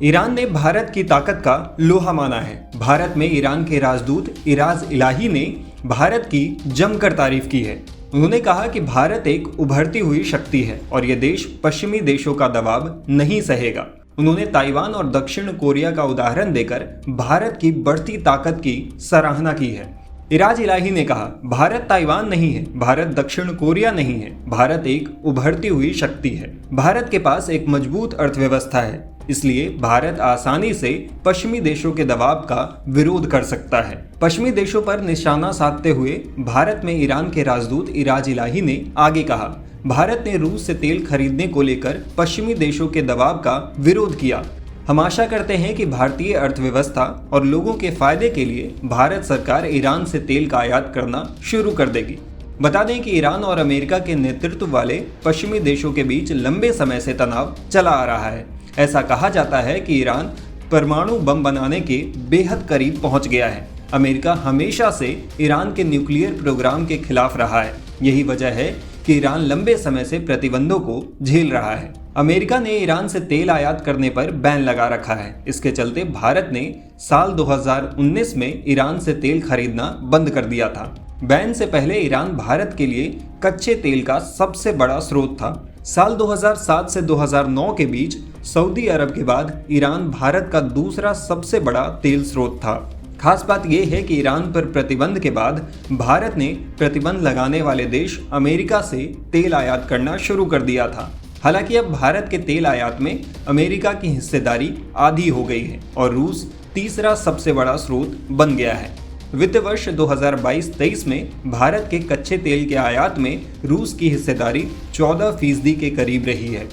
Iran ने भारत की ताकत का लोहा माना है। भारत में ईरान के राजदूत इराज इलाही ने भारत की जमकर तारीफ की है। उन्होंने कहा कि भारत एक उभरती हुई शक्ति है और ये देश पश्चिमी देशों का दबाव नहीं सहेगा। उन्होंने ताइवान और दक्षिण कोरिया का उदाहरण देकर भारत की बढ़ती ताकत की सराहना की है। इराज इलाही ने कहा, भारत ताइवान नहीं है, भारत दक्षिण कोरिया नहीं है, भारत एक उभरती हुई शक्ति है। भारत के पास एक मजबूत अर्थव्यवस्था है, इसलिए भारत आसानी से पश्चिमी देशों के दबाव का विरोध कर सकता है। पश्चिमी देशों पर निशाना साधते हुए भारत में ईरान के राजदूत इराज इलाही ने आगे कहा, भारत ने रूस से तेल खरीदने को लेकर पश्चिमी देशों के दबाव का विरोध किया। हम आशा करते हैं कि भारतीय अर्थव्यवस्था और लोगों के फायदे के लिए भारत सरकार ईरान से तेल का आयात करना शुरू कर देगी। बता दें कि ईरान और अमेरिका के नेतृत्व वाले पश्चिमी देशों के बीच लंबे समय से तनाव चला आ रहा है। ऐसा कहा जाता है कि ईरान परमाणु बम बनाने के बेहद करीब पहुंच गया है। अमेरिका हमेशा से ईरान के न्यूक्लियर प्रोग्राम के खिलाफ रहा है। यही वजह है कि ईरान लंबे समय से प्रतिबंधों को झेल रहा है। अमेरिका ने ईरान से तेल आयात करने पर बैन लगा रखा है। इसके चलते भारत ने साल 2019 में ईरान से तेल खरीदना बंद कर दिया था। बैन से पहले ईरान भारत के लिए कच्चे तेल का सबसे बड़ा स्रोत था। साल 2007 से 2009 के बीच सऊदी अरब के बाद ईरान भारत का दूसरा सबसे बड़ा तेल स्रोत था। खास बात यह है कि ईरान पर प्रतिबंध के बाद भारत ने प्रतिबंध लगाने वाले देश अमेरिका से तेल आयात करना शुरू कर दिया था। हालांकि अब भारत के तेल आयात में अमेरिका की हिस्सेदारी आधी हो गई है और रूस तीसरा सबसे बड़ा स्रोत बन गया है। वित्त वर्ष 2022-23 में भारत के कच्चे तेल के आयात में रूस की हिस्सेदारी 14% के करीब रही है।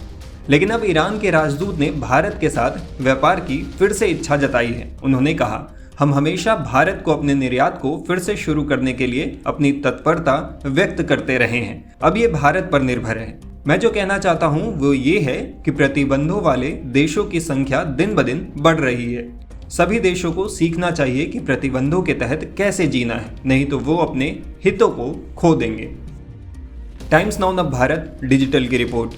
लेकिन अब ईरान के राजदूत ने भारत के साथ व्यापार की फिर से इच्छा जताई है। उन्होंने कहा, हम हमेशा भारत को अपने निर्यात को फिर से शुरू करने के लिए अपनी तत्परता व्यक्त करते रहे हैं। अब ये भारत पर निर्भर है। मैं जो कहना चाहता हूँ वो ये है कि प्रतिबंधों वाले देशों की संख्या दिन ब दिन बढ़ रही है। सभी देशों को सीखना चाहिए कि प्रतिबंधों के तहत कैसे जीना है, नहीं तो वो अपने हितों को खो देंगे। टाइम्स नाउ भारत डिजिटल की रिपोर्ट।